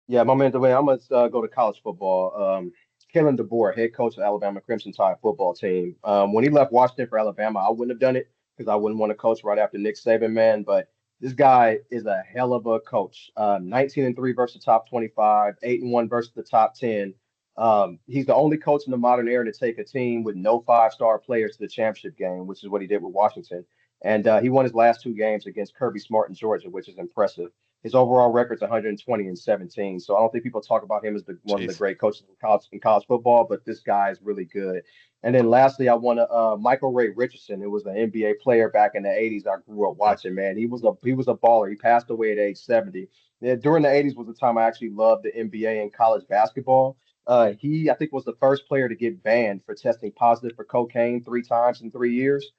Speaker 3: Yeah, my man, Dwayne, I'm gonna go to college football. Kalen DeBoer, head coach of Alabama Crimson Tide football team. When he left Washington for Alabama, I wouldn't have done it because I wouldn't want to coach right after Nick Saban, man. But this guy is a hell of a coach. 19-3 versus the top 25, 8-1 versus the top 10. He's the only coach in the modern era to take a team with no 5-star players to the championship game, which is what he did with Washington. And he won his last 2 games against Kirby Smart in Georgia, which is impressive. His overall record's 120-17. So I don't think people talk about him as one of the
Speaker 1: Jeez.
Speaker 3: great coaches in college football, but this guy is really good. And then lastly, I want to Michael Ray Richardson, who was an NBA player back in the 80s. I grew up
Speaker 1: Yep.
Speaker 3: watching, man. He was a baller. He passed away at age 70. Yeah, during the 80s was the time I actually loved the NBA and college basketball. He, I think, was the first player to get banned for testing positive for cocaine 3 times in 3 years.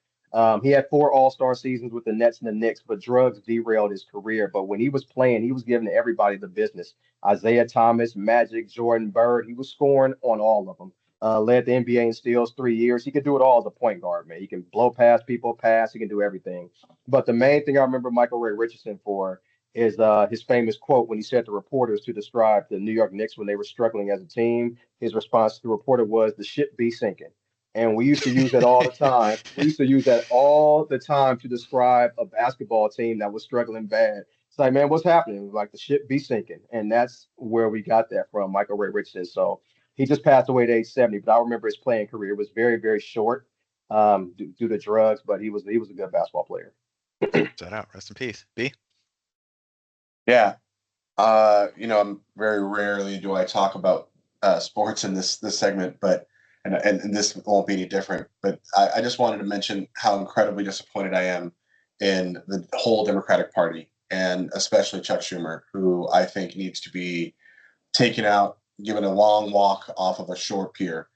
Speaker 3: He had 4 All-Star seasons with the Nets and the Knicks, but drugs derailed his career. But when he was playing, he was giving everybody the business. Isaiah Thomas, Magic, Jordan Bird, he was scoring on all of them. Led the NBA in steals 3 years. He could do it all as a point guard, man. He can blow past people, pass. He can do everything. But the main thing I remember Michael Ray Richardson for is his famous quote when he said to reporters to describe the New York Knicks when they were struggling as a team. His response to the reporter was, "The ship be sinking." And we used to use that all the time. We used to use that all the time to describe a basketball team that was struggling bad. It's like, man, what's happening? It was like the ship be sinking. And that's where we got that from, Michael Ray Richardson. So he just passed away at age 70, but I remember his playing career was very, very short due to drugs, but he was a good basketball player.
Speaker 1: Shout out. Rest in peace. B.
Speaker 2: Yeah. I'm very rarely do I talk about sports in this segment, but and this won't be any different. But I just wanted to mention how incredibly disappointed I am in the whole Democratic Party, and especially Chuck Schumer, who I think needs to be taken out, given a long walk off of a short pier.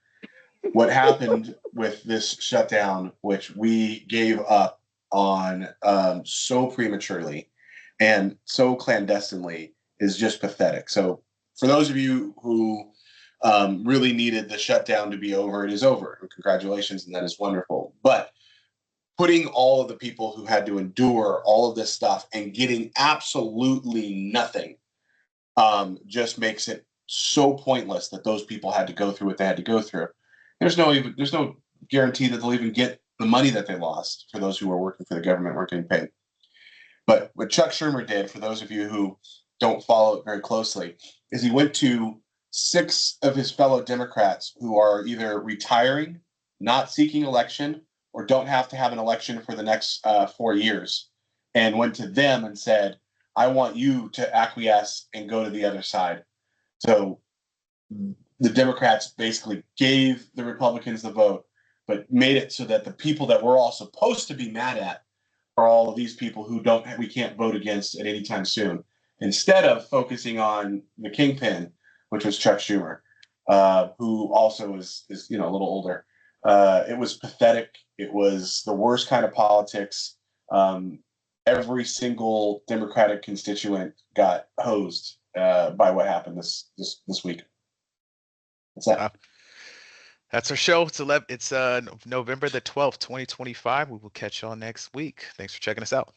Speaker 2: What happened with this shutdown, which we gave up on so prematurely and so clandestinely, is just pathetic. So for those of you who really needed the shutdown to be over, it is over. And congratulations, and that is wonderful. But putting all of the people who had to endure all of this stuff and getting absolutely nothing just makes it so pointless that those people had to go through what they had to go through. There's no guarantee that they'll even get the money that they lost for those who are working for the government, weren't getting paid. But what Chuck Schumer did, for those of you who don't follow it very closely, is he went to 6 of his fellow Democrats who are either retiring, not seeking election, or don't have to have an election for the next 4 years, and went to them and said, "I want you to acquiesce and go to the other side." So the Democrats basically gave the Republicans the vote, but made it so that the people that we're all supposed to be mad at are all of these people who we can't vote against at any time soon, instead of focusing on the kingpin, which was Chuck Schumer, who also is a little older. It was pathetic. It was the worst kind of politics. Every single Democratic constituent got hosed by what happened this week. What's that?
Speaker 1: That's our show. It's November the 12th, 2025. We will catch y'all next week. Thanks for checking us out.